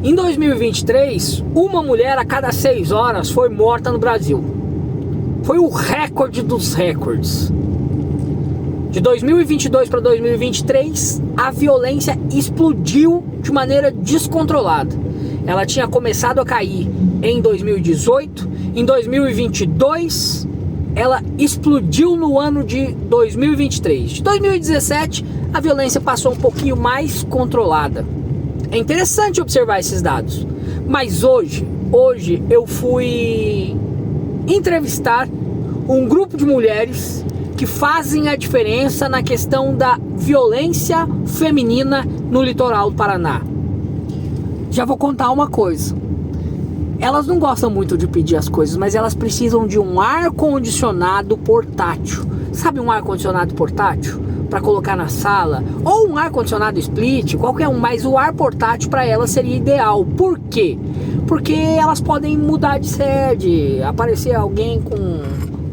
Em 2023, uma mulher a cada 6 horas foi morta no Brasil. Foi o recorde dos recordes. De 2022 para 2023, a violência explodiu de maneira descontrolada. Ela tinha começado a cair em 2018, em 2022 ela explodiu no ano de 2023. De 2017, a violência passou um pouquinho mais controlada. É interessante observar esses dados. Mas hoje eu fui entrevistar um grupo de mulheres que fazem a diferença na questão da violência feminina no litoral do Paraná. Já vou contar uma coisa. Elas não gostam muito de pedir as coisas, mas elas precisam de um ar-condicionado portátil. Sabe um ar-condicionado portátil? Para colocar na sala? Ou um ar-condicionado split, qualquer um. Mas o ar portátil para elas seria ideal. Por quê? Porque elas podem mudar de sede. Aparecer alguém com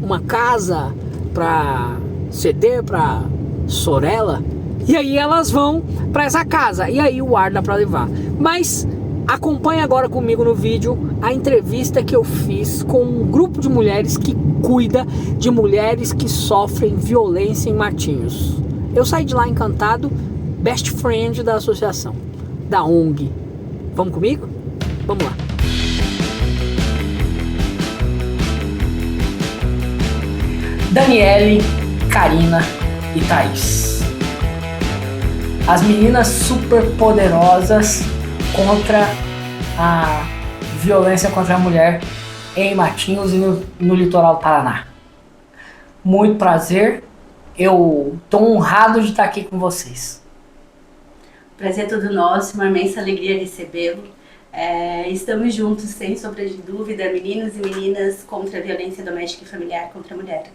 uma casa para ceder para Sorella. E aí elas vão para essa casa. E aí o ar dá para levar. Mas acompanhe agora comigo no vídeo a entrevista que eu fiz com um grupo de mulheres que cuida de mulheres que sofrem violência em Matinhos. Eu saí de lá encantado, best friend da associação, da ONG. Vamos comigo? Vamos lá. Daniele, Karina e Thaís. As meninas super poderosas contra a violência contra a mulher em Matinhos e no litoral do Paraná. Muito prazer, eu estou honrado de estar aqui com vocês. Prazer é todo nosso, uma imensa alegria recebê-lo. Estamos juntos, sem sombra de dúvida, meninos e meninas contra a violência doméstica e familiar contra a mulher.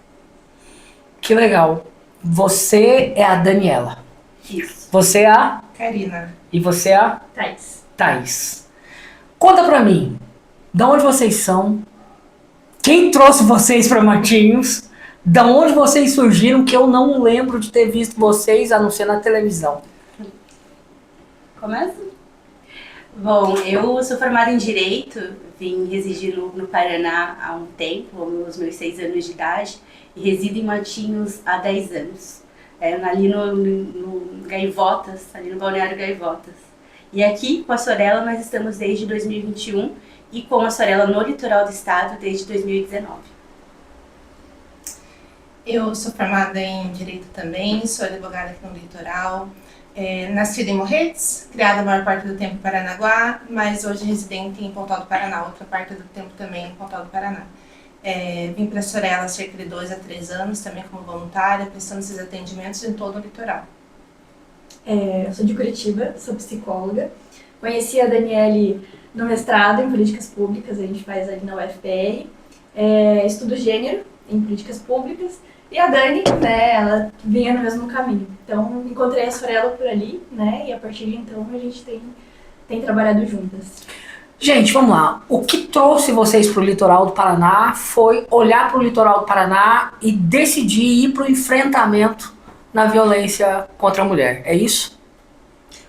Que legal. Você é a Daniela. Isso. Você é a Karina. E você é a Thaís. Thaís. Conta pra mim, de onde vocês são? Quem trouxe vocês para Matinhos? Da onde vocês surgiram, que eu não lembro de ter visto vocês, a não ser na televisão. Começa? Bom, eu sou formada em Direito, vim residir no Paraná há um tempo, aos meus 6 anos de idade, e resido em Matinhos há 10 anos. Ali no Gaivotas, ali no Balneário Gaivotas. E aqui, com a Sorella, nós estamos desde 2021 e com a Sorella no litoral do estado desde 2019. Eu sou formada em Direito também, sou advogada aqui no litoral. Nascida em Morretes, criada a maior parte do tempo em Paranaguá, mas hoje residente em Pontal do Paraná, outra parte do tempo também em Pontal do Paraná. Vim para a Sorella há cerca de 2 a 3 anos, também como voluntária, prestando esses atendimentos em todo o litoral. Eu sou de Curitiba, sou psicóloga. Conheci a Daniele no mestrado em políticas públicas, a gente faz ali na UFPR. Estudo gênero em políticas públicas. E a Dani, né, ela vinha no mesmo caminho. Então, encontrei a Sorella por ali, né, e a partir de então a gente tem trabalhado juntas. Gente, vamos lá. O que trouxe vocês para o litoral do Paraná foi olhar para o litoral do Paraná e decidir ir para o enfrentamento na violência contra a mulher. É isso?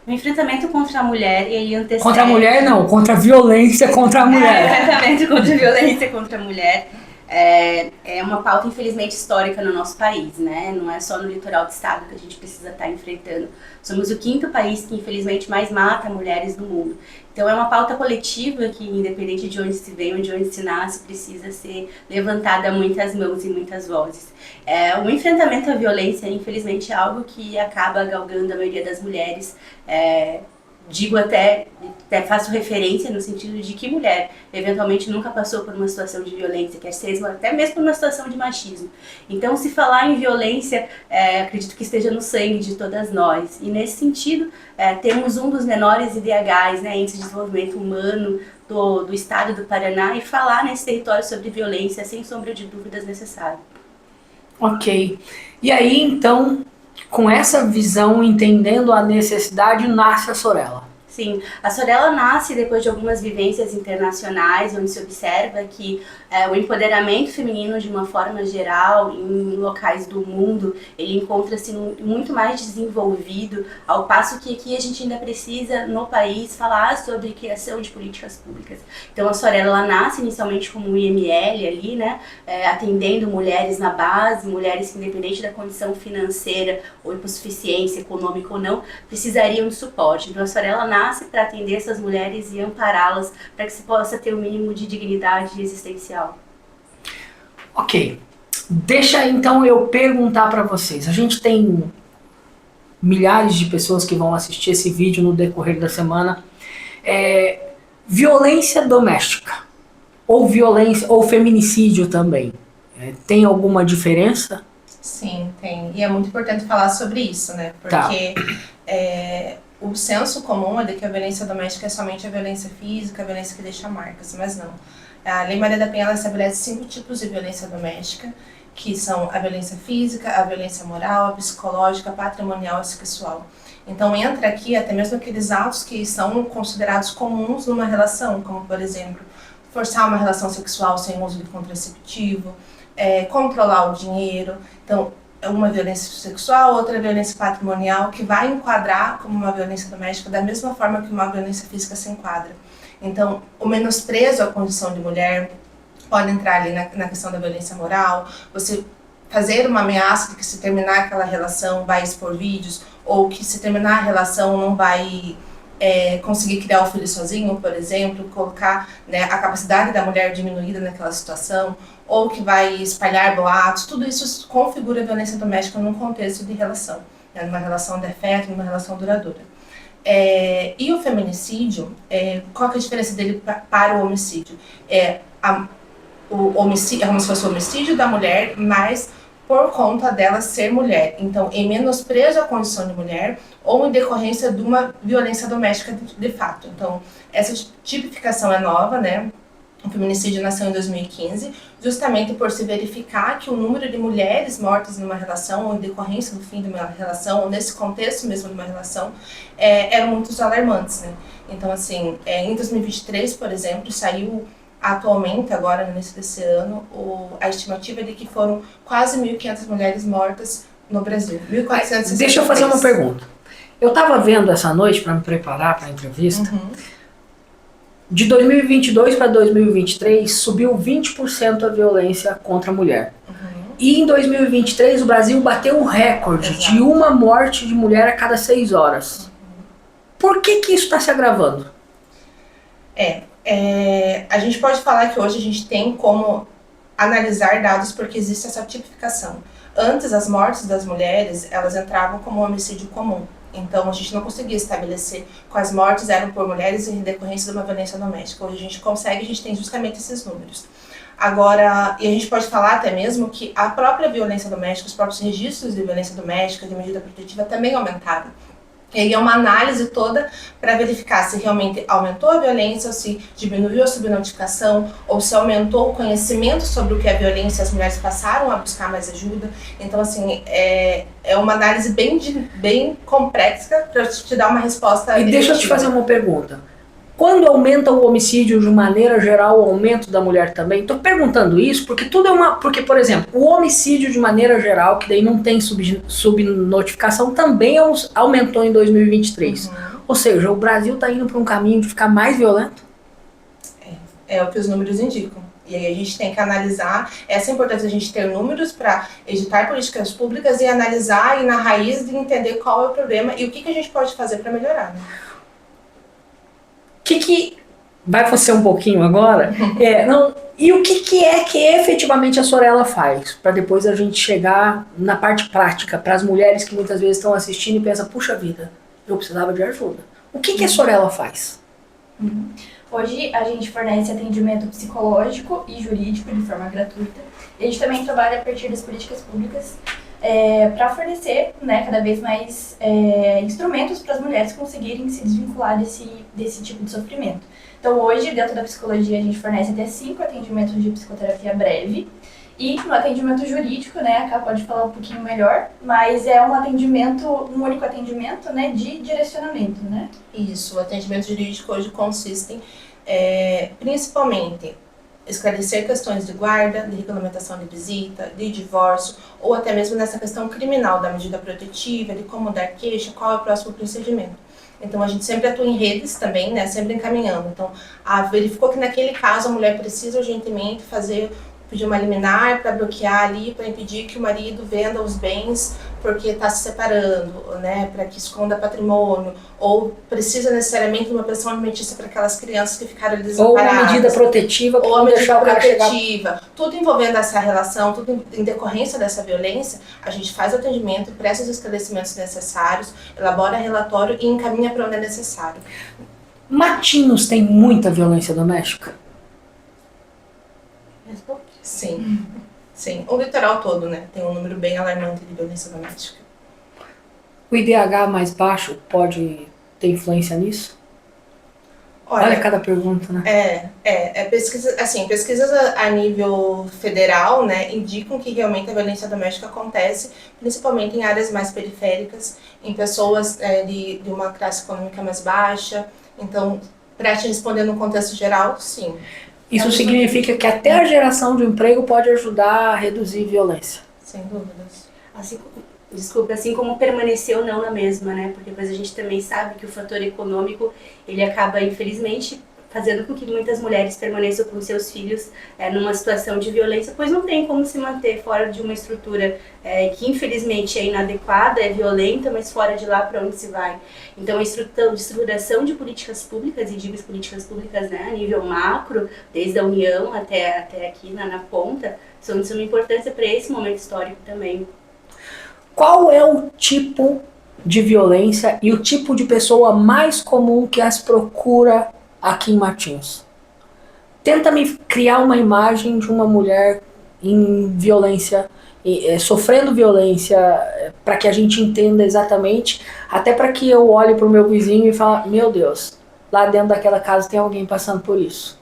O enfrentamento contra a mulher, ele antecede... Contra a mulher não, contra a violência contra a mulher. Enfrentamento contra a violência contra a mulher é uma pauta, infelizmente, histórica no nosso país, né? Não é só no litoral do estado que a gente precisa estar enfrentando. Somos o 5º país que, infelizmente, mais mata mulheres do mundo. Então, é uma pauta coletiva que, independente de onde se vem ou de onde se nasce, precisa ser levantada a muitas mãos e muitas vozes. O enfrentamento à violência, infelizmente, é algo que acaba galgando a maioria das mulheres. Digo até faço referência no sentido de que mulher eventualmente nunca passou por uma situação de violência, quer seja até mesmo por uma situação de machismo. Então, se falar em violência, acredito que esteja no sangue de todas nós. E nesse sentido, temos um dos menores IDHs, né, Índice de Desenvolvimento Humano do estado do Paraná, e falar nesse território sobre violência, sem sombra de dúvidas, necessário. Ok. E aí, então, com essa visão, entendendo a necessidade, nasce a Sorella. Sim, a Sorella nasce depois de algumas vivências internacionais, onde se observa que o empoderamento feminino, de uma forma geral, em locais do mundo, ele encontra-se muito mais desenvolvido, ao passo que aqui a gente ainda precisa, no país, falar sobre criação de políticas públicas. Então a Sorella, ela nasce inicialmente como IML ali, né, atendendo mulheres na base, mulheres que, independente da condição financeira ou hipossuficiência econômica ou não, precisariam de suporte. Então a Sorella nasce para atender essas mulheres e ampará-las para que se possa ter o mínimo de dignidade existencial. Ok, deixa então eu perguntar para vocês. A gente tem milhares de pessoas que vão assistir esse vídeo no decorrer da semana. Violência doméstica ou violência ou feminicídio também, tem alguma diferença? Sim, tem. E é muito importante falar sobre isso, né? Porque o senso comum é de que a violência doméstica é somente a violência física, a violência que deixa marcas, mas não. A Lei Maria da Penha, ela estabelece 5 tipos de violência doméstica, que são a violência física, a violência moral, a psicológica, a patrimonial e a sexual. Então entra aqui até mesmo aqueles atos que são considerados comuns numa relação, como por exemplo, forçar uma relação sexual sem uso de contraceptivo, controlar o dinheiro. Então, uma violência sexual, outra violência patrimonial, que vai enquadrar como uma violência doméstica da mesma forma que uma violência física se enquadra. Então, o menosprezo à condição de mulher pode entrar ali na questão da violência moral, você fazer uma ameaça de que se terminar aquela relação vai expor vídeos, ou que se terminar a relação não vai conseguir criar o filho sozinho, por exemplo, colocar, né, a capacidade da mulher diminuída naquela situação, ou que vai espalhar boatos, tudo isso configura a violência doméstica num contexto de relação, né, numa relação de afeto, numa relação duradoura. E o feminicídio, qual que é a diferença dele para o homicídio? O homicídio é como se fosse o homicídio da mulher, mas por conta dela ser mulher. Então, em menosprezo à condição de mulher ou em decorrência de uma violência doméstica de fato. Então, essa tipificação é nova, né? O feminicídio nasceu em 2015, justamente por se verificar que o número de mulheres mortas numa relação, ou em decorrência do fim de uma relação, ou nesse contexto mesmo de uma relação, eram muito alarmantes, né? Então, assim, em 2023, por exemplo, saiu atualmente, agora no início desse ano, a estimativa é de que foram quase 1.500 mulheres mortas no Brasil. 1.463. Deixa eu fazer uma pergunta. Eu estava vendo essa noite para me preparar para a entrevista. De 2022 para 2023, subiu 20% a violência contra a mulher. E em 2023, o Brasil bateu um recorde de uma morte de mulher a cada 6 horas. Por que isso está se agravando? A gente pode falar que hoje a gente tem como analisar dados porque existe essa tipificação. Antes, as mortes das mulheres, elas entravam como um homicídio comum. Então, a gente não conseguia estabelecer quais mortes eram por mulheres em decorrência de uma violência doméstica. Hoje a gente tem justamente esses números. Agora, e a gente pode falar até mesmo que a própria violência doméstica, os próprios registros de violência doméstica, de medida protetiva, também aumentaram. E aí é uma análise toda para verificar se realmente aumentou a violência, ou se diminuiu a subnotificação, ou se aumentou o conhecimento sobre o que é violência e as mulheres passaram a buscar mais ajuda. Então, assim, é uma análise bem complexa para te dar uma resposta. E deixa eu te fazer uma pergunta. Quando aumenta o homicídio de maneira geral, o aumento da mulher também? Estou perguntando isso porque tudo porque, por exemplo, o homicídio de maneira geral, que daí não tem subnotificação, também aumentou em 2023. Ou seja, o Brasil está indo para um caminho de ficar mais violento? É o que os números indicam. E aí a gente tem que analisar, essa é a importância de a gente ter números para editar políticas públicas e analisar e na raiz de entender qual é o problema e o que a gente pode fazer para melhorar, né? Que vai você um pouquinho agora? E o que efetivamente a Sorella faz? Para depois a gente chegar na parte prática, para as mulheres que muitas vezes estão assistindo e pensam, puxa vida, eu precisava de ajuda. O que a Sorella faz? Hoje a gente fornece atendimento psicológico e jurídico de forma gratuita. E a gente também trabalha a partir das políticas públicas para fornecer, né, cada vez mais instrumentos para as mulheres conseguirem se desvincular desse tipo de sofrimento. Então hoje, dentro da psicologia, a gente fornece até 5 atendimentos de psicoterapia breve E no atendimento jurídico, né, a Ká pode falar um pouquinho melhor, mas é um atendimento, um único atendimento, né, de direcionamento, né? Isso, o atendimento jurídico hoje consiste principalmente esclarecer questões de guarda, de regulamentação de visita, de divórcio, ou até mesmo nessa questão criminal da medida protetiva, de como dar queixa, qual é o próximo procedimento. Então a gente sempre atua em redes também, né, sempre encaminhando. Então, verificou que naquele caso a mulher precisa urgentemente pedir uma liminar para bloquear ali, para impedir que o marido venda os bens porque está se separando, né, para que esconda patrimônio, ou precisa necessariamente de uma pensão alimentícia para aquelas crianças que ficaram desamparadas. Ou uma medida protetiva, ou a medida o cara protetiva. Tudo envolvendo essa relação, tudo em decorrência dessa violência, a gente faz o atendimento, presta os esclarecimentos necessários, elabora relatório e encaminha para onde é necessário. Matinhos tem muita violência doméstica? Sim, sim. O litoral todo, né, tem um número bem alarmante de violência doméstica. O IDH mais baixo pode ter influência nisso? Olha cada pergunta, né? Pesquisas a nível federal, né, indicam que realmente a violência doméstica acontece, principalmente em áreas mais periféricas, em pessoas de uma classe econômica mais baixa. Então, para te responder no contexto geral, sim. Isso significa que até a geração de emprego pode ajudar a reduzir violência. Sem dúvidas. Assim como permanecer ou não na mesma, né? Porque depois a gente também sabe que o fator econômico, ele acaba, infelizmente, fazendo com que muitas mulheres permaneçam com seus filhos numa situação de violência, pois não tem como se manter fora de uma estrutura que infelizmente é inadequada, é violenta, mas fora de lá para onde se vai. Então a estruturação de políticas públicas, e digo políticas públicas, né, a nível macro, desde a União até aqui na ponta, são de suma importância para esse momento histórico também. Qual é o tipo de violência e o tipo de pessoa mais comum que as procura aqui em Matinhos? Tenta me criar uma imagem de uma mulher em violência, sofrendo violência, para que a gente entenda exatamente, até para que eu olhe para o meu vizinho e fale, meu Deus, lá dentro daquela casa tem alguém passando por isso.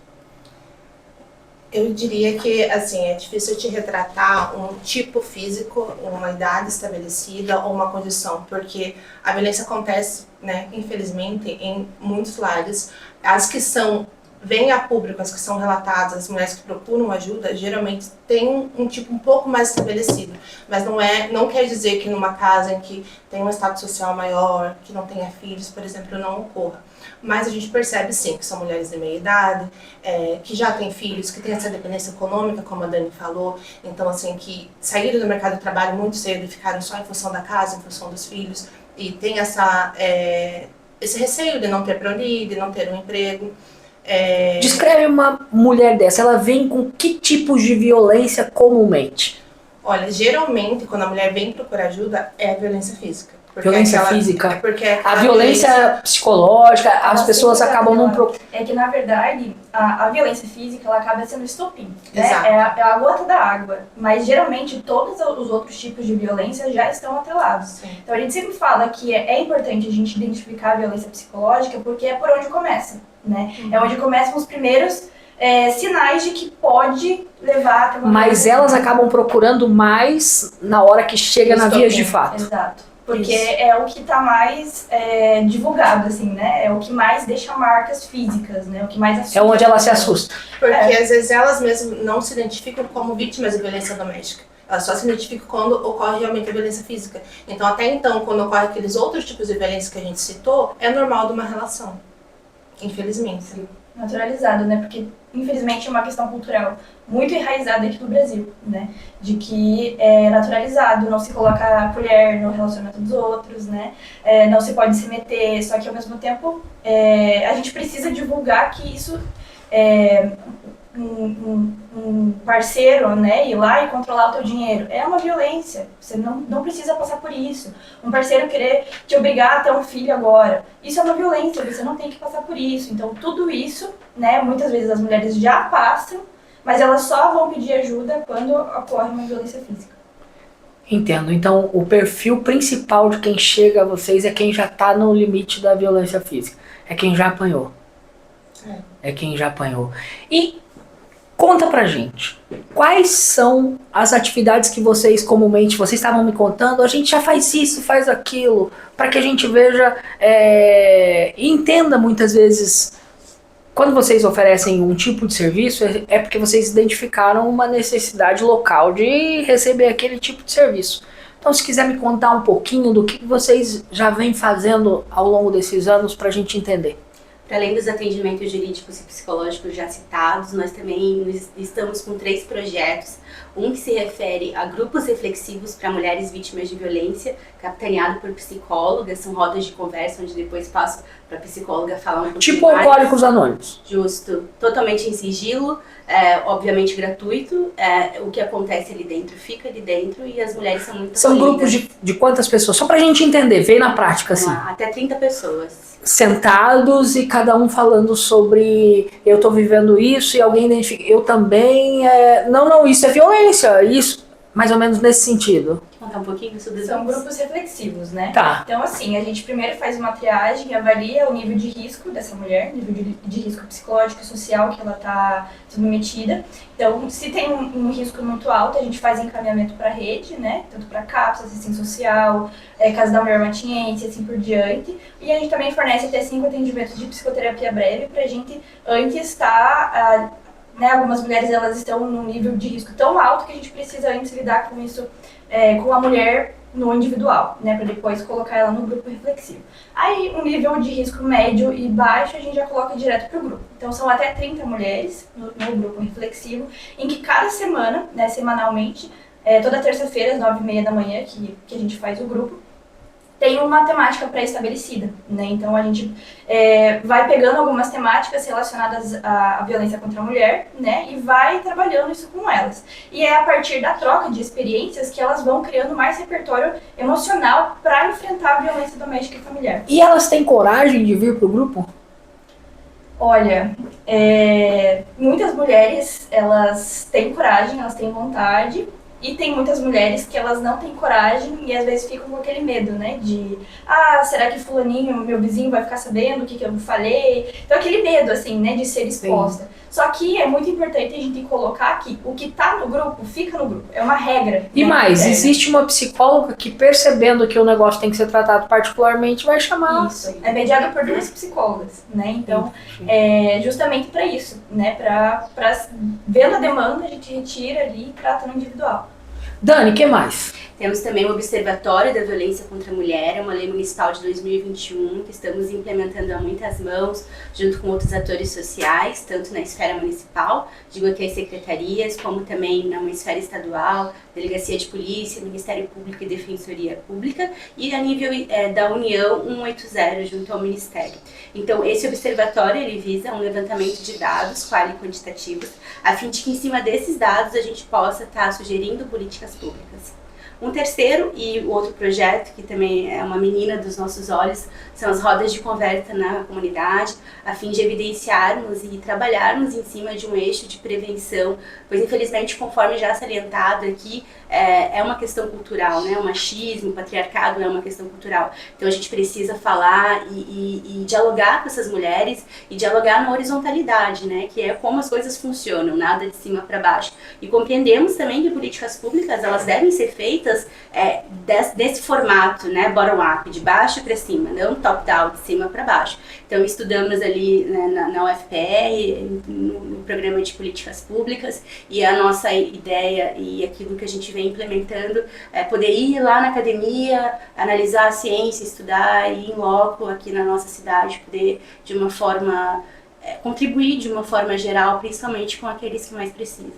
Eu diria que, assim, é difícil te retratar um tipo físico, uma idade estabelecida ou uma condição, porque a violência acontece, né, infelizmente, em muitos lares. As que vêm a público, as que são relatadas, as mulheres que procuram ajuda, geralmente tem um tipo um pouco mais estabelecido. Mas não quer dizer que numa casa em que tem um status social maior, que não tenha filhos, por exemplo, não ocorra. Mas a gente percebe sim que são mulheres de meia idade, que já têm filhos, que têm essa dependência econômica, como a Dani falou. Então, assim, que saíram do mercado de trabalho muito cedo e ficaram só em função da casa, em função dos filhos. E tem esse receio de não ter para onde ir, de não ter um emprego. Descreve uma mulher dessa, ela vem com que tipos de violência comumente? Olha, geralmente, quando a mulher vem procurar ajuda, é a violência física. Violência física? Porque a violência psicológica, as pessoas acabam não procurando. É que, na verdade, a violência física ela acaba sendo estopim, né? Exato. É a gota da água. Mas, geralmente, todos os outros tipos de violência já estão atrelados. Sim. Então, a gente sempre fala que é importante a gente identificar a violência psicológica porque é por onde começa, né? É onde começam os primeiros sinais de que pode levar até uma Mas elas acabam procurando mais na hora que chega na vias de fato. Exato. Porque é o que está mais divulgado, assim, né? É o que mais deixa marcas físicas, né? O que mais assusta. É onde ela se assusta. Porque às vezes elas mesmas não se identificam como vítimas de violência doméstica. Elas só se identificam quando ocorre realmente a violência física. Então, até então, quando ocorre aqueles outros tipos de violência que a gente citou, é normal de uma relação. Infelizmente. Naturalizado, né? Porque, infelizmente, é uma questão cultural muito enraizada aqui no Brasil, né? De que é naturalizado, não se coloca a colher no relacionamento dos outros, né? Não se pode se meter, só que, ao mesmo tempo, a gente precisa divulgar que isso um parceiro, né, ir lá e controlar o teu dinheiro é uma violência. Você não precisa passar por isso. Um parceiro querer te obrigar a ter um filho agora, isso é uma violência, você não tem que passar por isso. Então tudo isso, né, muitas vezes as mulheres já passam, mas elas só vão pedir ajuda quando ocorre uma violência física. Entendo. Então o perfil principal de quem chega a vocês é quem já está no limite da violência física. É quem já apanhou. É quem já apanhou. E Conta pra gente, quais são as atividades que vocês comumente, vocês estavam me contando, a gente já faz isso, faz aquilo, para que a gente veja e entenda muitas vezes, quando vocês oferecem um tipo de serviço, é porque vocês identificaram uma necessidade local de receber aquele tipo de serviço. Então, se quiser me contar um pouquinho do que vocês já vêm fazendo ao longo desses anos para a gente entender. Para além dos atendimentos jurídicos e psicológicos já citados, nós também estamos com 3 projetos. Um que se refere a grupos reflexivos para mulheres vítimas de violência, capitaneado por psicólogas, são rodas de conversa, onde depois passo para a psicóloga falar um pouquinho tipo mais. Alcoólicos Anônimos. Justo. Totalmente em sigilo, obviamente gratuito. O que acontece ali dentro fica ali dentro e as mulheres são muito São acolhidas. grupos de quantas pessoas? Só pra gente entender, veio na prática assim. Até 30 pessoas. Sentados e cada um falando sobre eu tô vivendo isso e alguém identifica, eu também, não, isso é violência, isso, mais ou menos nesse sentido. Contar um pouquinho sobre São isso? grupos reflexivos, né? Tá. Então, assim, a gente primeiro faz uma triagem, avalia o nível de risco dessa mulher, nível de risco psicológico e social que ela está submetida. Então, se tem um risco muito alto, a gente faz encaminhamento para a rede, né? Tanto para CAPS, assistência social, Casa da Mulher Matiense, assim por diante. E a gente também fornece até 5 atendimentos de psicoterapia breve para a gente antes estar... né, algumas mulheres elas estão num nível de risco tão alto que a gente precisa antes lidar com isso, com a mulher no individual, né, para depois colocar ela no grupo reflexivo. Aí, um nível de risco médio e baixo, a gente já coloca direto para o grupo. Então, são até 30 mulheres no grupo reflexivo, em que cada semana, né, semanalmente, toda terça-feira, às 9h30 da manhã, que a gente faz o grupo, tem uma temática pré-estabelecida, né? Então a gente vai pegando algumas temáticas relacionadas à violência contra a mulher, né? E vai trabalhando isso com elas. E é a partir da troca de experiências que elas vão criando mais repertório emocional para enfrentar a violência doméstica e familiar. E elas têm coragem de vir pro grupo? Olha, muitas mulheres, elas têm coragem, elas têm vontade. E tem muitas mulheres que elas não têm coragem e às vezes ficam com aquele medo, né? De, será que fulaninho, meu vizinho, vai ficar sabendo o que eu falei? Então aquele medo, assim, né? De ser exposta. Sim. Só que é muito importante a gente colocar que o que tá no grupo, fica no grupo. É uma regra. E mais, existe uma psicóloga que percebendo que o negócio tem que ser tratado particularmente, vai chamar... Isso. É mediado por 2 psicólogas, né? Então, justamente para isso, né? Pra vendo a demanda, a gente retira ali e trata no individual. Dani, o que mais? Temos também o Observatório da Violência contra a Mulher, é uma lei municipal de 2021 que estamos implementando a muitas mãos, junto com outros atores sociais, tanto na esfera municipal, digo aqui as secretarias, como também na esfera estadual, Delegacia de Polícia, Ministério Público e Defensoria Pública, e a nível da União 180, junto ao Ministério. Então, esse observatório ele visa um levantamento de dados quali e quantitativos, a fim de que em cima desses dados a gente possa estar sugerindo políticas públicas. Um terceiro e o outro projeto, que também é uma menina dos nossos olhos, são as rodas de conversa na comunidade, a fim de evidenciarmos e trabalharmos em cima de um eixo de prevenção, pois infelizmente, conforme já salientado aqui, é uma questão cultural, né? O machismo, o patriarcado é uma questão cultural. Então a gente precisa falar e dialogar com essas mulheres e dialogar na horizontalidade, né? Que é como as coisas funcionam, nada de cima para baixo. E compreendemos também que políticas públicas, elas devem ser feitas desse formato, né? Bottom-up, de baixo para cima, não top-down, de cima para baixo. Então estudamos ali, né, na UFPR, no programa de políticas públicas, e a nossa ideia e aquilo que a gente vem implementando é poder ir lá na academia, analisar a ciência, estudar e ir em loco aqui na nossa cidade, poder de uma forma contribuir de uma forma geral, principalmente com aqueles que mais precisam.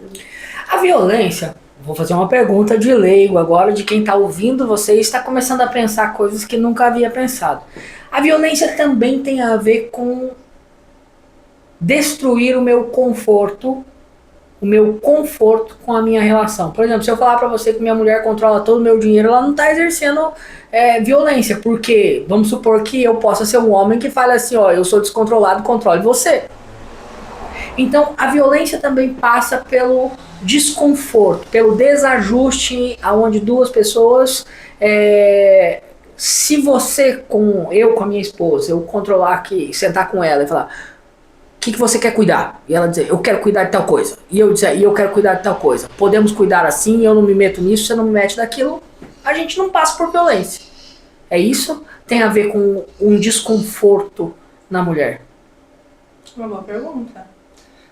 A violência, vou fazer uma pergunta de leigo agora, de quem está ouvindo você e está começando a pensar coisas que nunca havia pensado. A violência também tem a ver com destruir o meu conforto com a minha relação. Por exemplo, se eu falar pra você que minha mulher controla todo o meu dinheiro, ela não tá exercendo violência, porque vamos supor que eu possa ser um homem que fale assim, eu sou descontrolado, controle você. Então, a violência também passa pelo desconforto, pelo desajuste aonde duas pessoas, se você, com a minha esposa, eu controlar aqui, sentar com ela e falar, que você quer cuidar? E ela dizer, eu quero cuidar de tal coisa. E eu dizer, e eu quero cuidar de tal coisa. Podemos cuidar assim, eu não me meto nisso, você não me mete daquilo. A gente não passa por violência. É isso? Tem a ver com um desconforto na mulher? Uma boa pergunta.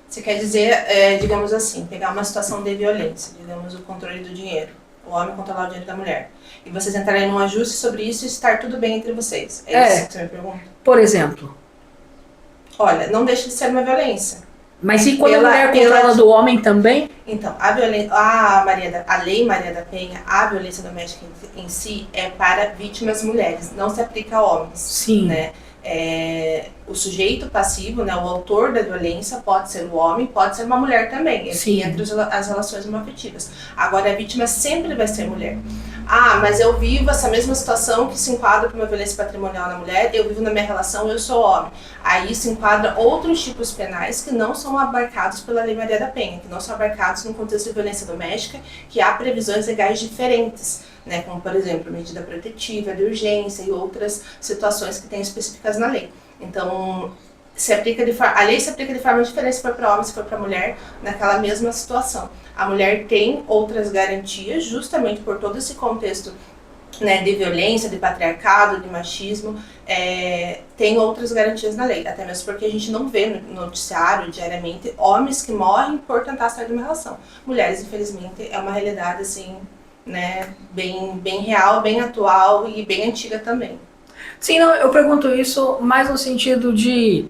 Você quer dizer, digamos assim, pegar uma situação de violência, digamos o controle do dinheiro, o homem controlar o dinheiro da mulher, e vocês entrarem num ajuste sobre isso e estar tudo bem entre vocês. É isso que você me pergunta? Por exemplo. Olha, não deixa de ser uma violência. Mas e quando a mulher controla do homem também? Então, a Lei Maria da Penha, a violência doméstica em si é para vítimas mulheres, não se aplica a homens. Sim. Né? O sujeito passivo, né, o autor da violência pode ser o homem, pode ser uma mulher também, entre as relações homoafetivas. Agora, a vítima sempre vai ser mulher. Ah, mas eu vivo essa mesma situação que se enquadra para uma violência patrimonial na mulher, eu vivo na minha relação, eu sou homem. Aí se enquadra outros tipos penais que não são abarcados pela Lei Maria da Penha, que não são abarcados no contexto de violência doméstica, que há previsões legais diferentes, né, como por exemplo, medida protetiva, de urgência e outras situações que têm específicas na lei. Então, a lei se aplica de forma diferente se for para homem, se for para mulher, naquela mesma situação. A mulher tem outras garantias, justamente por todo esse contexto, né, de violência, de patriarcado, de machismo, tem outras garantias na lei, até mesmo porque a gente não vê no noticiário diariamente homens que morrem por tentar sair de uma relação. Mulheres, infelizmente, é uma realidade assim, né, bem real, bem atual e bem antiga também. Sim, não, eu pergunto isso mais no sentido de...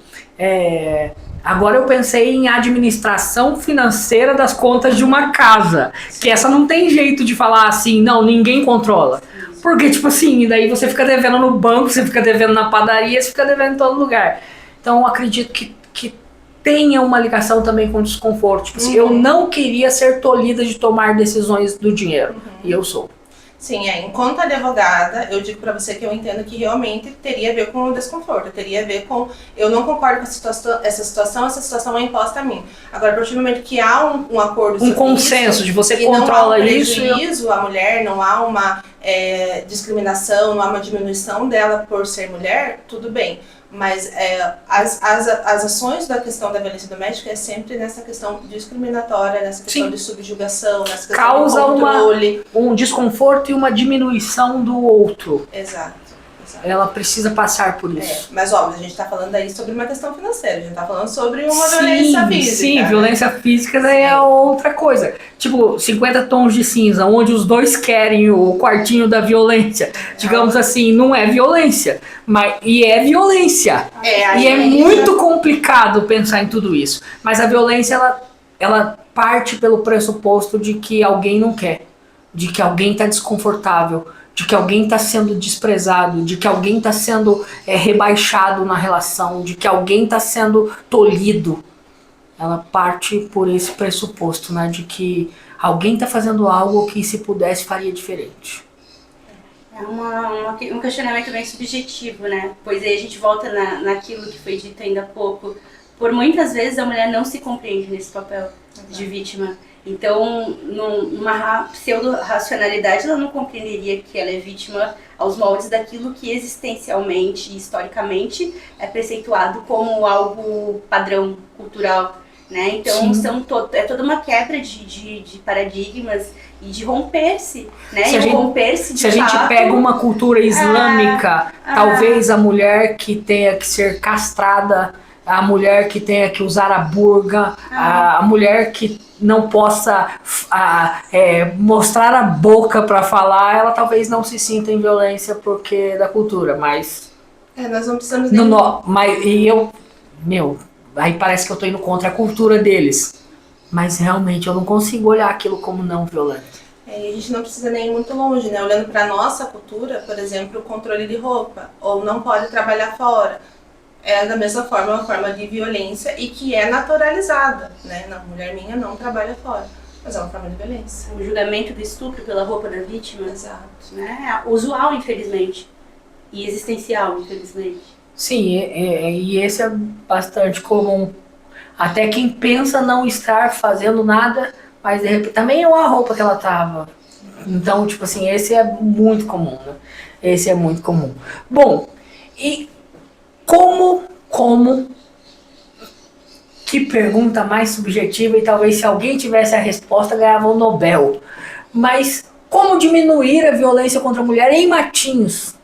agora eu pensei em administração financeira das contas de uma casa. Que essa não tem jeito de falar assim, não, ninguém controla. Porque, tipo assim, daí você fica devendo no banco, você fica devendo na padaria, você fica devendo em todo lugar. Então eu acredito que tenha uma ligação também com o desconforto. Tipo assim, eu não queria ser tolhida de tomar decisões do dinheiro. E eu sou. Sim, enquanto advogada, eu digo pra você que eu entendo que realmente teria a ver com o desconforto, teria a ver com, eu não concordo com essa situação é imposta a mim. Agora, a partir do momento que há um acordo um consenso isso, de você controla isso, não há um prejuízo à mulher, não há uma discriminação, não há uma diminuição dela por ser mulher, tudo bem. Mas as ações da questão da violência doméstica é sempre nessa questão discriminatória, nessa questão de subjugação, nessa questão causa de controle. Um desconforto e uma diminuição do outro. Exato. Ela precisa passar por isso. Mas óbvio, a gente está falando aí sobre uma questão financeira, a gente está falando sobre uma violência física. Sim, violência física daí é outra coisa. Tipo, 50 tons de cinza, onde os dois querem o quartinho da violência. Digamos assim, não é violência, e é violência. E é muito complicado pensar em tudo isso. Mas a violência, ela parte pelo pressuposto de que alguém não quer, de que alguém está desconfortável, de que alguém está sendo desprezado, de que alguém está sendo rebaixado na relação, de que alguém está sendo tolhido. Ela parte por esse pressuposto, né, de que alguém está fazendo algo que, se pudesse, faria diferente. É um questionamento bem subjetivo, né? Pois aí a gente volta naquilo que foi dito ainda há pouco. Por muitas vezes a mulher não se compreende nesse papel de vítima. Então, numa pseudo-racionalidade, ela não compreenderia que ela é vítima aos moldes daquilo que existencialmente e historicamente é preceituado como algo padrão cultural, né? Então, é toda uma quebra de paradigmas e de romper-se, né? Se a gente pega uma cultura islâmica, talvez a mulher que tenha que ser castrada, a mulher que tenha que usar a burca, a mulher que não possa mostrar a boca para falar, ela talvez não se sinta em violência porque da cultura, mas... nós não precisamos... aí parece que eu tô indo contra a cultura deles, mas realmente eu não consigo olhar aquilo como não violento. A gente não precisa nem ir muito longe, né? Olhando para nossa cultura, por exemplo, o controle de roupa, ou não pode trabalhar fora. É da mesma forma, uma forma de violência e que é naturalizada, né? Não, mulher minha não trabalha fora, mas é uma forma de violência. O julgamento do estupro pela roupa da vítima. Exato. Né? Usual, infelizmente, e existencial, infelizmente. Sim, e esse é bastante comum. Até quem pensa não estar fazendo nada, mas de repente também é a roupa que ela tava. Então, tipo assim, esse é muito comum, né? Esse é muito comum. Bom, e como Que pergunta mais subjetiva e talvez se alguém tivesse a resposta ganhava o Nobel. Mas como diminuir a violência contra a mulher em Matinhos?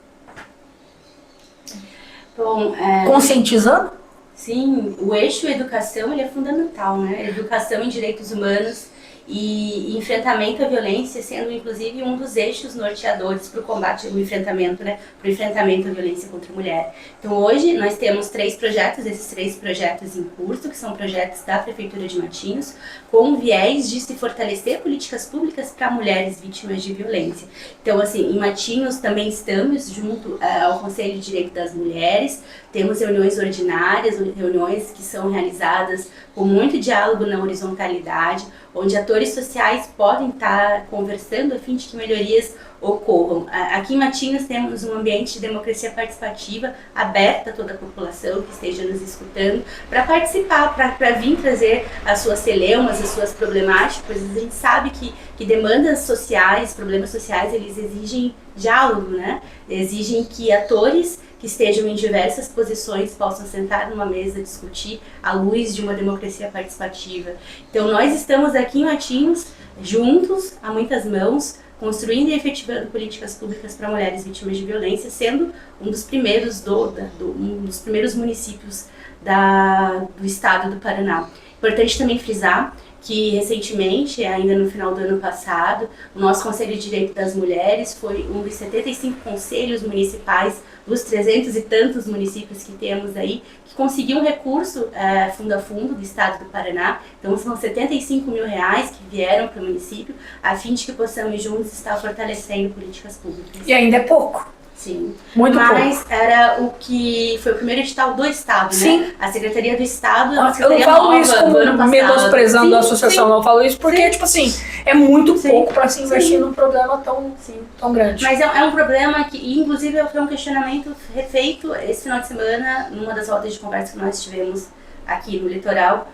Bom, Conscientizando? sim, o eixo educação ele é fundamental, né? Educação em direitos humanos e enfrentamento à violência sendo inclusive um dos eixos norteadores para o combate, o enfrentamento, né? Para o enfrentamento à violência contra a mulher. Então hoje nós temos 3 projetos, esses 3 projetos em curso, que são projetos da Prefeitura de Matinhos, com o viés de se fortalecer políticas públicas para mulheres vítimas de violência. Então assim, em Matinhos também estamos junto ao Conselho de Direito das Mulheres, temos reuniões ordinárias, reuniões que são realizadas com muito diálogo na horizontalidade, onde atores sociais podem estar conversando a fim de que melhorias ocorram. Aqui em Matinhos temos um ambiente de democracia participativa aberta a toda a população que esteja nos escutando para participar, para vir trazer as suas celeumas, as suas problemáticas. A gente sabe que demandas sociais, problemas sociais, eles exigem diálogo, né? Exigem que atores que estejam em diversas posições possam sentar numa mesa, discutir à luz de uma democracia participativa. Então nós estamos aqui em Matinhos, juntos, a muitas mãos, construindo e efetivando políticas públicas para mulheres vítimas de violência, sendo um dos primeiros, um dos primeiros municípios do estado do Paraná. Importante também frisar que recentemente, ainda no final do ano passado, o nosso Conselho de Direito das Mulheres foi um dos 75 conselhos municipais dos 300 e tantos municípios que temos aí, que conseguiu um recurso fundo a fundo do estado do Paraná. Então são R$75 mil que vieram para o município, a fim de que possamos juntos estar fortalecendo políticas públicas. E ainda é pouco. Sim, Muito mas pouco. era o que foi o primeiro edital do Estado, Sim. né? A Secretaria do Estado é uma Eu secretaria não falo nova isso do como ano passado. menosprezando a associação, sim, não falo isso porque, tipo assim, é muito Sim. pouco para se investir Sim. num problema tão grande. Mas é um problema que, e, inclusive, foi um questionamento feito esse final de semana, numa das rodas de conversa que nós tivemos aqui no litoral.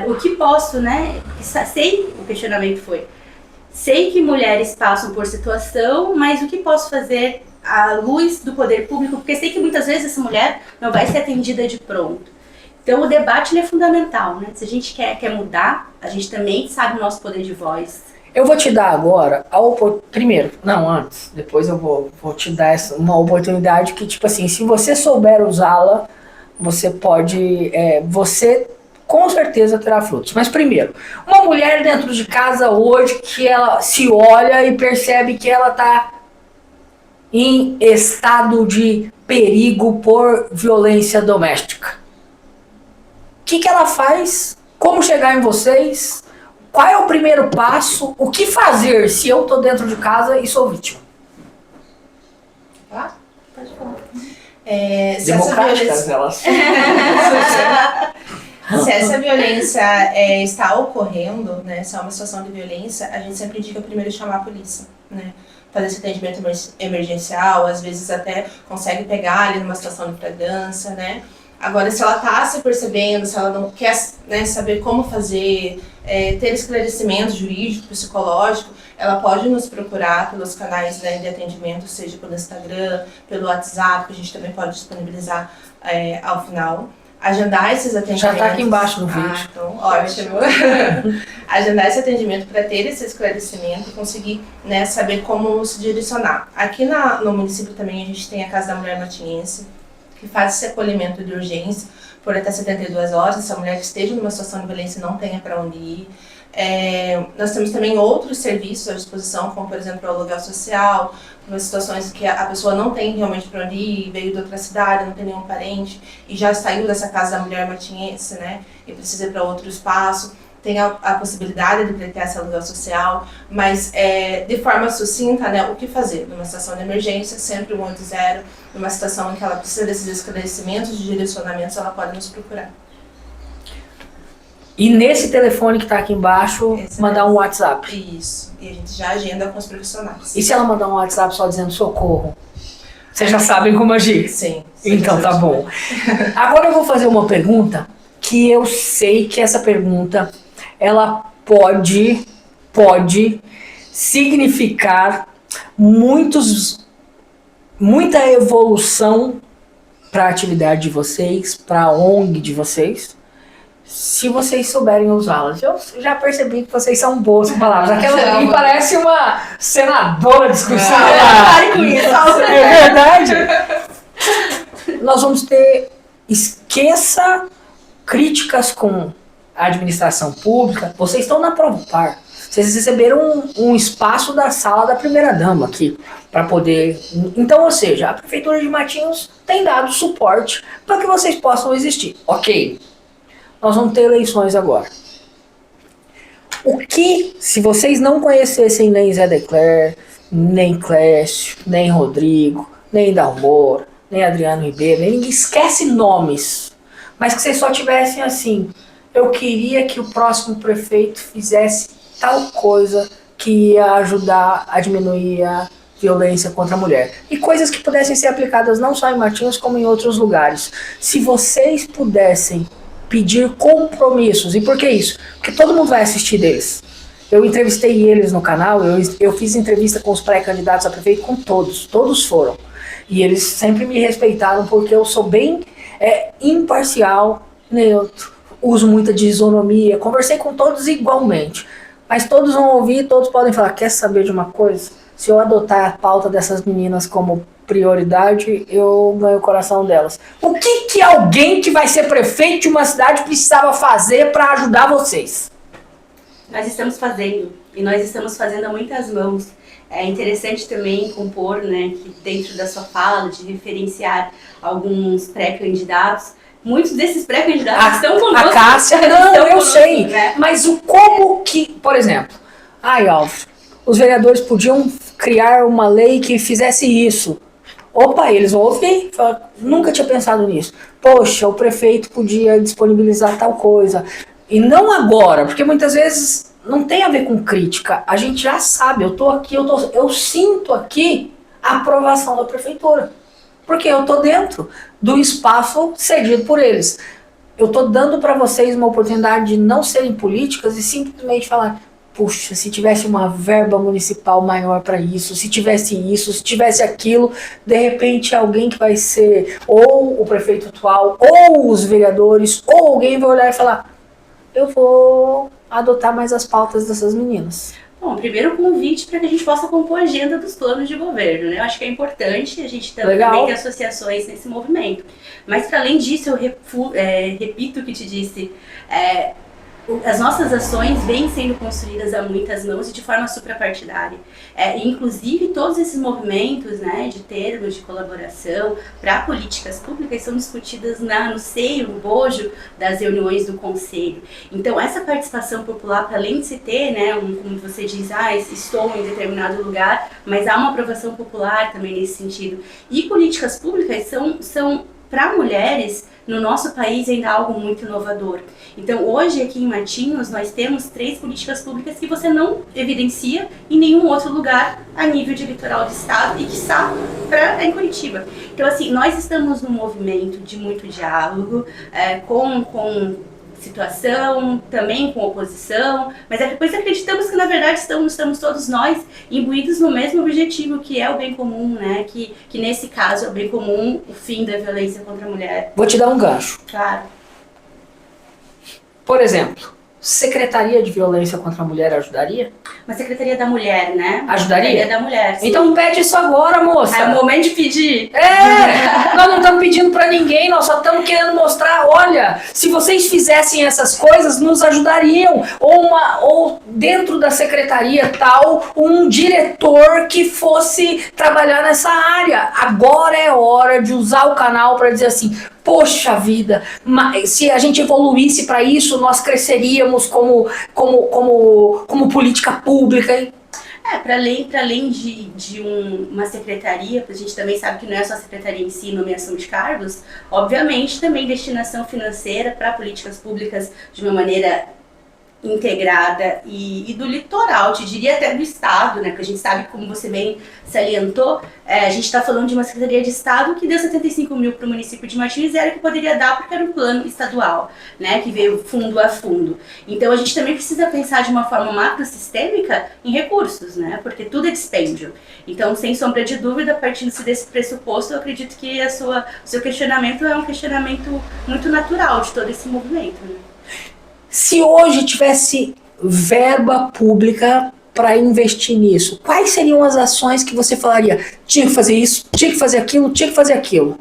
O que posso, né? O questionamento foi: sei que mulheres passam por situação, mas o que posso fazer à luz do poder público? Porque sei que muitas vezes essa mulher não vai ser atendida de pronto. Então o debate ele é fundamental, né? Se a gente quer mudar, a gente também sabe o nosso poder de voz. Eu vou te dar agora depois eu vou te dar uma oportunidade que, tipo assim, se você souber usá-la, você pode, você com certeza terá frutos. Mas primeiro, uma mulher dentro de casa hoje que ela se olha e percebe que ela está em estado de perigo por violência doméstica. O que ela faz? Como chegar em vocês? Qual é o primeiro passo? O que fazer se eu tô dentro de casa e sou vítima? Tá? Pode falar. Democráticas elas. Se essa violência está ocorrendo, né, se é uma situação de violência, a gente sempre indica primeiro chamar a polícia, né? Fazer esse atendimento emergencial, às vezes até consegue pegar ali numa situação de flagrância, né? Agora, se ela está se percebendo, se ela não quer, né, saber como fazer, ter esclarecimento jurídico, psicológico, ela pode nos procurar pelos canais, né, de atendimento, seja pelo Instagram, pelo WhatsApp, que a gente também pode disponibilizar ao final. Agendar esses atendimentos. Já está aqui embaixo no vídeo. Então, ótimo. Agendar esse atendimento para ter esse esclarecimento e conseguir, né, saber como se direcionar. Aqui no município também a gente tem a Casa da Mulher Matinhense, que faz esse acolhimento de urgência por até 72 horas, se a mulher que esteja numa situação de violência não tenha para onde ir. Nós temos também outros serviços à disposição, como por exemplo o aluguel social, em situações que a pessoa não tem realmente para onde ir, veio de outra cidade, não tem nenhum parente e já saiu dessa Casa da Mulher Matinhense, né, e precisa ir para outro espaço. Tem a possibilidade de pleitear esse aluguel social, mas de forma sucinta, né, o que fazer? Numa situação de emergência, sempre 180, numa situação em que ela precisa desses esclarecimentos, de direcionamentos, ela pode nos procurar. E nesse telefone que está aqui embaixo, mandar um WhatsApp. Isso, e a gente já agenda com os profissionais. E se ela mandar um WhatsApp só dizendo socorro? Vocês já sabem como agir? Sim. Então tá bom. Agora eu vou fazer uma pergunta que eu sei que essa pergunta ela pode significar muita evolução para a atividade de vocês, para a ONG de vocês, se vocês souberem usá-las. Eu já percebi que vocês são boas com palavras. Aquela ali parece uma senadora discursando. Pare com isso. É verdade. Nós vamos ter... Esqueça críticas com a administração pública. Vocês estão na Provopar. Vocês receberam um espaço da sala da primeira-dama aqui para poder... Então, ou seja, a Prefeitura de Matinhos tem dado suporte para que vocês possam existir. Ok. Nós vamos ter eleições agora. O que, se vocês não conhecessem nem Zé Decler, nem Clécio, nem Rodrigo, nem Dalmor, nem Adriano Ribeiro, nem ninguém, esquece nomes, mas que vocês só tivessem assim, eu queria que o próximo prefeito fizesse tal coisa que ia ajudar a diminuir a violência contra a mulher. E coisas que pudessem ser aplicadas não só em Matinhos, como em outros lugares. Se vocês pudessem pedir compromissos. E por que isso? Porque todo mundo vai assistir deles. Eu entrevistei eles no canal, eu fiz entrevista com os pré-candidatos a prefeito, com todos foram. E eles sempre me respeitaram porque eu sou bem imparcial, neutro, uso muita isonomia, conversei com todos igualmente. Mas todos vão ouvir, todos podem falar, quer saber de uma coisa? Se eu adotar a pauta dessas meninas como prioridade, eu ganho o coração delas. O que alguém que vai ser prefeito de uma cidade precisava fazer para ajudar vocês? Nós estamos fazendo, e nós estamos fazendo a muitas mãos. É interessante também compor, né, que dentro da sua fala, de referenciar alguns pré-candidatos. Muitos desses pré-candidatos estão conosco. A Cássia, não, eu conosco, sei. Né? Mas o como que, por exemplo, Álvaro, os vereadores podiam criar uma lei que fizesse isso. Opa, eles vão ouvir. Nunca tinha pensado nisso. Poxa, o prefeito podia disponibilizar tal coisa. E não agora, porque muitas vezes não tem a ver com crítica. A gente já sabe, eu tô aqui, eu sinto aqui a aprovação da prefeitura. Porque eu tô dentro do espaço cedido por eles. Eu tô dando para vocês uma oportunidade de não serem políticas e simplesmente falar, puxa, se tivesse uma verba municipal maior para isso, se tivesse aquilo, de repente alguém que vai ser ou o prefeito atual, ou os vereadores, ou alguém vai olhar e falar, eu vou adotar mais as pautas dessas meninas. Bom, primeiro o convite para que a gente possa compor a agenda dos planos de governo, né? Eu acho que é importante a gente também ter associações nesse movimento. Mas, para além disso, eu repito o que te disse, as nossas ações vêm sendo construídas a muitas mãos e de forma suprapartidária. Inclusive, todos esses movimentos, né, de termos de colaboração para políticas públicas são discutidas no seio, no bojo das reuniões do Conselho. Então, essa participação popular, para além de se ter, né, como você diz, estou em determinado lugar, mas há uma aprovação popular também nesse sentido. E políticas públicas são para mulheres, no nosso país, ainda algo muito inovador. Então, hoje, aqui em Matinhos, nós temos 3 políticas públicas que você não evidencia em nenhum outro lugar a nível de litoral do estado e, quiçá, em Curitiba. Então, assim, nós estamos num movimento de muito diálogo, com situação, também com oposição, mas depois acreditamos que, na verdade, estamos todos nós imbuídos no mesmo objetivo, que é o bem comum, né? Que nesse caso é o bem comum, o fim da violência contra a mulher. Vou te dar um gancho. Claro. Por exemplo, Secretaria de Violência contra a Mulher ajudaria? Uma Secretaria da Mulher, né? Ajudaria? Secretaria da Mulher, sim. Então pede isso agora, moça. É o momento de pedir. Nós não estamos pedindo pra ninguém, nós só estamos querendo mostrar, olha, se vocês fizessem essas coisas, nos ajudariam. Ou dentro da secretaria tal, um diretor que fosse trabalhar nessa área. Agora é hora de usar o canal para dizer assim, poxa vida, se a gente evoluísse para isso, nós cresceríamos como política pública, hein? Para além de uma secretaria, a gente também sabe que não é só a secretaria em si, nomeação de cargos, obviamente também destinação financeira para políticas públicas de uma maneira integrada e do litoral, te diria até do estado, né? Porque a gente sabe, como você bem salientou, a gente está falando de uma Secretaria de Estado que deu 75 mil para o município de Martins, era o que poderia dar porque era um plano estadual, né? Que veio fundo a fundo. Então a gente também precisa pensar de uma forma macrosistêmica em recursos, né? Porque tudo é dispêndio. Então, sem sombra de dúvida, partindo-se desse pressuposto, eu acredito que o seu questionamento é um questionamento muito natural de todo esse movimento, né? Se hoje tivesse verba pública para investir nisso, quais seriam as ações que você falaria? Tinha que fazer isso, tinha que fazer aquilo, tinha que fazer aquilo.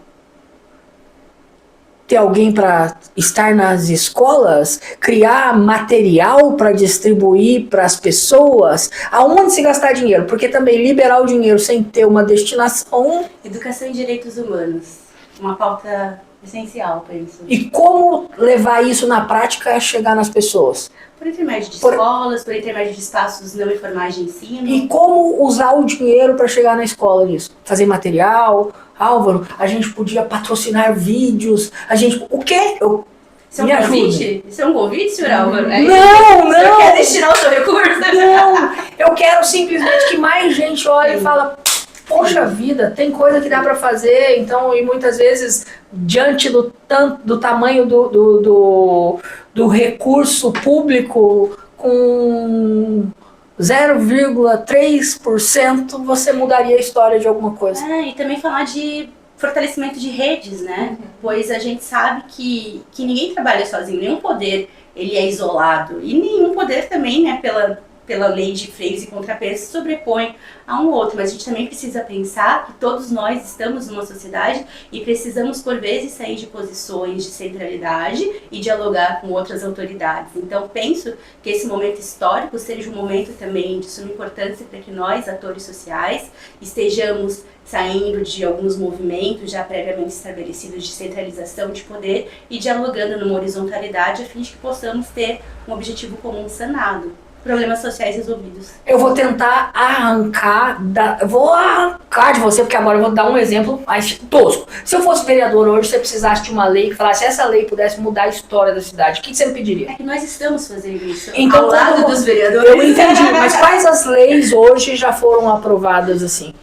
Ter alguém para estar nas escolas, criar material para distribuir para as pessoas, aonde se gastar dinheiro, porque também liberar o dinheiro sem ter uma destinação. Educação e direitos humanos, uma pauta essencial, penso. E como levar isso na prática a chegar nas pessoas? Por intermédio de escolas, por intermédio de espaços não informais de ensino. E como usar o dinheiro para chegar na escola nisso? Fazer material? Álvaro, a gente podia patrocinar vídeos, a gente... O quê? Isso é um convite? Isso é um convite, senhor Álvaro? Não! Você quer destinar o seu recurso? Não! Eu quero simplesmente que mais gente olhe e fala... Poxa vida, tem coisa que dá para fazer, então, e muitas vezes, diante do tamanho do recurso público, com 0,3%, você mudaria a história de alguma coisa. E também falar de fortalecimento de redes, né? Pois a gente sabe que ninguém trabalha sozinho, nenhum poder ele é isolado, e nenhum poder também, né, pela lei de freios e contrapesos, sobrepõe a um outro, mas a gente também precisa pensar que todos nós estamos numa sociedade e precisamos, por vezes, sair de posições de centralidade e dialogar com outras autoridades. Então, penso que esse momento histórico seja um momento também de suma importância para que nós, atores sociais, estejamos saindo de alguns movimentos já previamente estabelecidos de centralização de poder e dialogando numa horizontalidade a fim de que possamos ter um objetivo comum sanado. Problemas sociais resolvidos. Eu vou tentar arrancar de você, porque agora eu vou dar um exemplo mais tosco. Se eu fosse vereador hoje, você precisasse de uma lei que falasse, se essa lei pudesse mudar a história da cidade, o que você me pediria? É que nós estamos fazendo isso então, ao lado dos vereadores. Eu entendi, mas quais as leis hoje já foram aprovadas assim?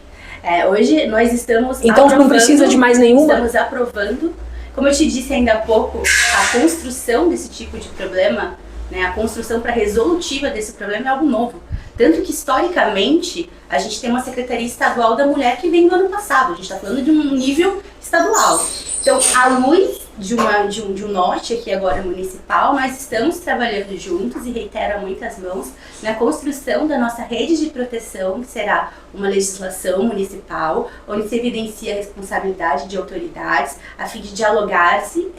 Hoje nós estamos então não precisa de mais nenhuma? Estamos aprovando. Como eu te disse ainda há pouco, a construção desse tipo de problema, né, a construção para resolutiva desse problema é algo novo. Tanto que, historicamente, a gente tem uma Secretaria Estadual da Mulher que vem do ano passado. A gente está falando de um nível estadual. Então, à luz de um norte aqui agora municipal, nós estamos trabalhando juntos e reitero a muitas mãos na construção da nossa rede de proteção, que será uma legislação municipal, onde se evidencia a responsabilidade de autoridades, a fim de dialogar-se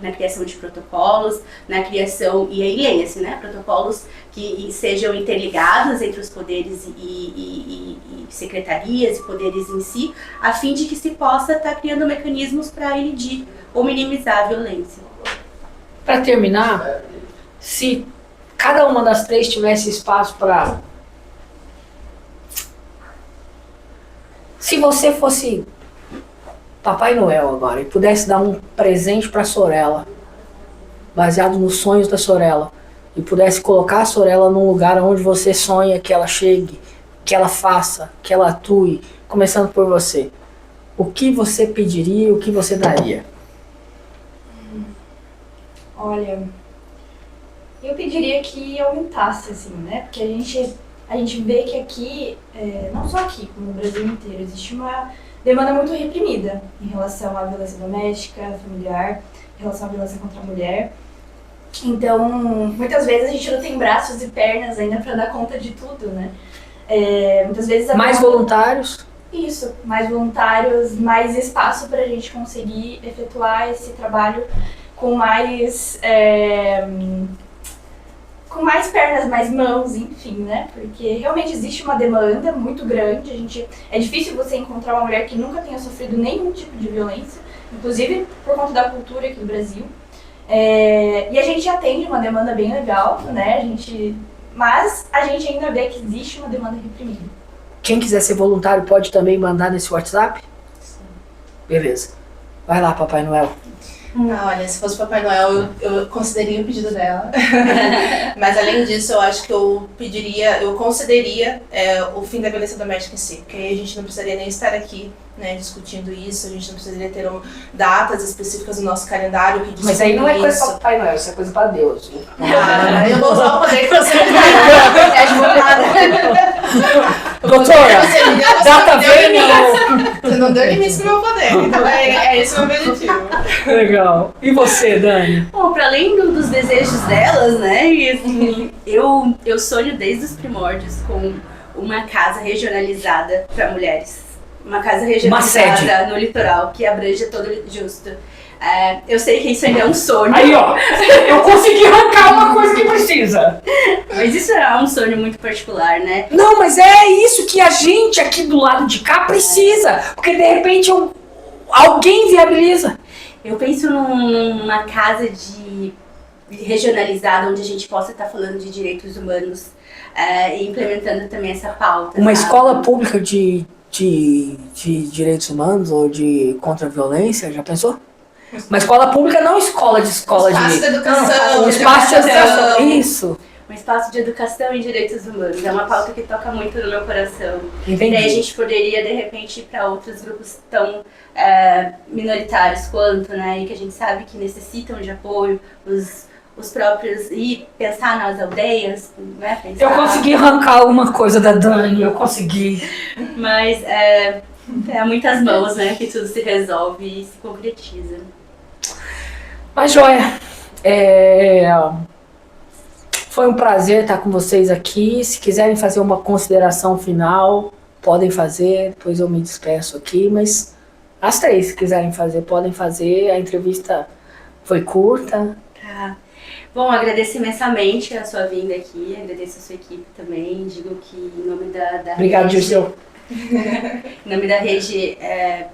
na criação de protocolos, na criação, e aí leia-se, né, protocolos que sejam interligados entre os poderes e secretarias e poderes em si, a fim de que se possa estar criando mecanismos para impedir ou minimizar a violência. Para terminar, se cada uma das três tivesse espaço para... Se você fosse Papai Noel agora e pudesse dar um presente para a Sorella, baseado nos sonhos da Sorella, e pudesse colocar a Sorella num lugar onde você sonha que ela chegue, que ela faça, que ela atue, começando por você, o que você pediria, o que você daria? Olha, eu pediria que aumentasse, assim, né? Porque a gente vê que aqui, não só aqui, como no Brasil inteiro, existe uma demanda muito reprimida em relação à violência doméstica, familiar, em relação à violência contra a mulher. Então, muitas vezes a gente não tem braços e pernas ainda para dar conta de tudo, né? Muitas vezes mais voluntários? Isso, mais voluntários, mais espaço para a gente conseguir efetuar esse trabalho com mais pernas, mais mãos, enfim, né? Porque realmente existe uma demanda muito grande. É difícil você encontrar uma mulher que nunca tenha sofrido nenhum tipo de violência, inclusive por conta da cultura aqui do Brasil. E a gente atende uma demanda bem legal, né? Mas a gente ainda vê que existe uma demanda reprimida. Quem quiser ser voluntário pode também mandar nesse WhatsApp? Sim. Beleza. Vai lá, Papai Noel. Olha, se fosse Papai Noel, eu consideraria o pedido dela. Mas além disso, eu acho que eu concederia o fim da violência doméstica em si. Porque aí a gente não precisaria nem estar aqui, né, discutindo isso, a gente não precisaria ter datas específicas no nosso calendário que Mas aí não é coisa para Papai Noel, isso é coisa para Deus. Viu? Eu vou usar o poder que você me deu. É advogada. Doutora, data vem Você não deu limite no meu poder, então é esse o meu objetivo. Legal. E você, Dani? Bom, para além dos desejos delas, né, e assim, eu sonho desde os primórdios com uma casa regionalizada para mulheres. Uma casa regionalizada no litoral, que abranja todo justo. Eu sei que isso ainda é um sonho. Aí, ó, eu consegui arrancar uma coisa que precisa. Mas isso é um sonho muito particular, né? Não, mas é isso que a gente aqui do lado de cá precisa. Porque de repente alguém viabiliza. Eu penso numa casa regionalizada onde a gente possa estar falando de direitos humanos e implementando também essa pauta. Uma sabe? escola pública de direitos humanos ou de contra a violência, já pensou? Uma escola pública, não escola de Espaço de educação. Um espaço de educação, isso. Um espaço de educação e direitos humanos. É uma pauta que toca muito no meu coração. Entendi. E daí a gente poderia, de repente, ir para outros grupos tão minoritários quanto, né? E que a gente sabe que necessitam de apoio, os próprios, e pensar nas aldeias, né? Pensar... Eu consegui arrancar alguma coisa da Dani, eu consegui. Mas muitas mãos, né? Que tudo se resolve e se concretiza. Mas, joia, foi um prazer estar com vocês aqui. Se quiserem fazer uma consideração final, podem fazer, depois eu me despeço aqui, mas as três, se quiserem fazer, podem fazer. A entrevista foi curta. Tá. Bom, agradeço imensamente a sua vinda aqui, agradeço a sua equipe também, digo que em nome da Obrigado, rede... Dirceu. Em nome da rede, é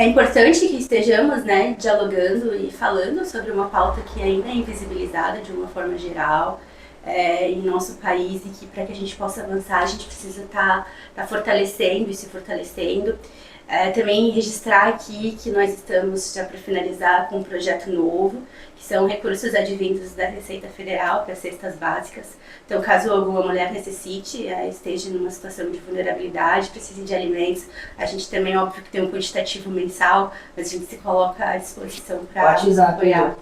importante que estejamos, né, dialogando e falando sobre uma pauta que ainda é invisibilizada de uma forma geral em nosso país e que para que a gente possa avançar a gente precisa estar fortalecendo e se fortalecendo. Também registrar aqui que nós estamos, já para finalizar, com um projeto novo, que são recursos advindos da Receita Federal para cestas básicas. Então, caso alguma mulher necessite, esteja numa situação de vulnerabilidade, precise de alimentos, a gente também, óbvio, que tem um quantitativo mensal, mas a gente se coloca à disposição para apoiar.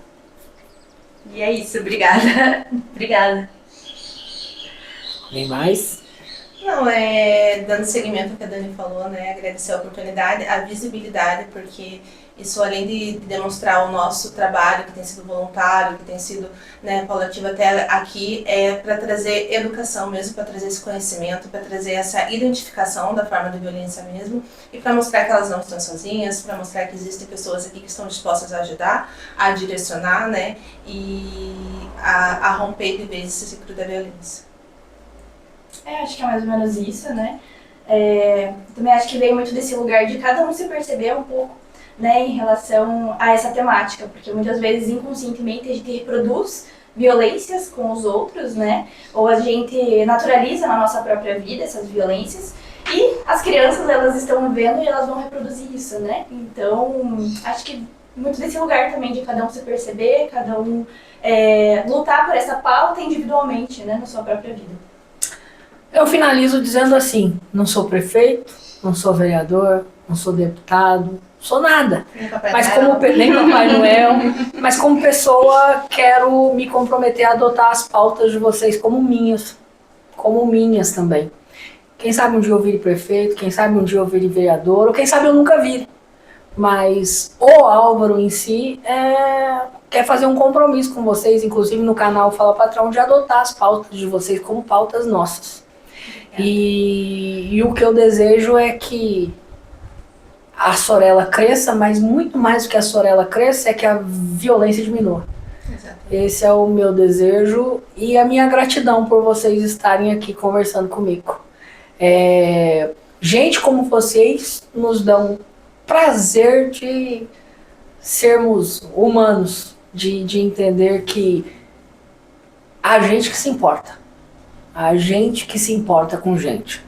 E é isso, obrigada. Obrigada. Tem mais? Não, dando seguimento ao que a Dani falou, né, agradecer a oportunidade, a visibilidade, porque isso, além de demonstrar o nosso trabalho, que tem sido voluntário, que tem sido, né, paulativo até aqui, para trazer educação mesmo, para trazer esse conhecimento, para trazer essa identificação da forma de violência mesmo, e para mostrar que elas não estão sozinhas, para mostrar que existem pessoas aqui que estão dispostas a ajudar, a direcionar, né, e a romper de vez esse ciclo da violência. Acho que é mais ou menos isso, né? Também acho que veio muito desse lugar de cada um se perceber um pouco, né, em relação a essa temática, porque muitas vezes inconscientemente a gente reproduz violências com os outros, né? Ou a gente naturaliza na nossa própria vida essas violências e as crianças, elas estão vendo e elas vão reproduzir isso, né? Então, acho que muito desse lugar também de cada um se perceber, cada um lutar por essa pauta individualmente, né, na sua própria vida. Eu finalizo dizendo assim, não sou prefeito, não sou vereador, não sou deputado, sou nada. Nem Papai Noel, mas como pessoa quero me comprometer a adotar as pautas de vocês como minhas também. Quem sabe um dia eu vire prefeito, quem sabe um dia eu vire vereador, ou quem sabe eu nunca vire. Mas o Álvaro em si quer fazer um compromisso com vocês, inclusive no canal Fala Patrão, de adotar as pautas de vocês como pautas nossas. E o que eu desejo é que a Sorella cresça, mas muito mais do que a Sorella cresça é que a violência diminua. Exato. Esse é o meu desejo e a minha gratidão por vocês estarem aqui conversando comigo. Gente como vocês nos dão prazer de sermos humanos, de entender que a gente que se importa. A gente que se importa com gente.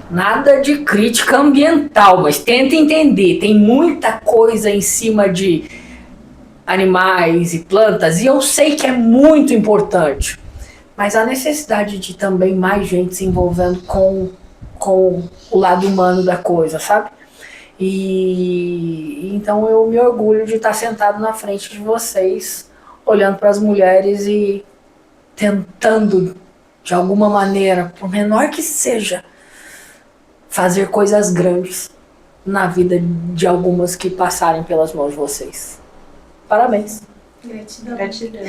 Nada de crítica ambiental, mas tenta entender. Tem muita coisa em cima de animais e plantas, e eu sei que é muito importante. Mas a necessidade de também mais gente se envolvendo com o lado humano da coisa, sabe? E então eu me orgulho de estar sentado na frente de vocês, olhando para as mulheres e tentando, de alguma maneira, por menor que seja, fazer coisas grandes na vida de algumas que passarem pelas mãos de vocês. Parabéns. Gratidão. Gratidão.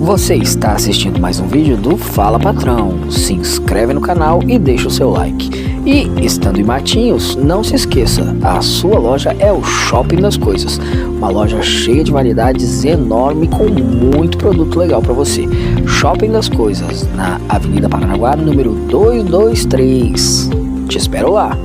Você está assistindo mais um vídeo do Fala Patrão. Se inscreve no canal e deixa o seu like. E, estando em Matinhos, não se esqueça, a sua loja é o Shopping das Coisas. Uma loja cheia de variedades, enorme, com muito produto legal para você. Shopping das Coisas, na Avenida Paranaguá, número 223. Te espero lá.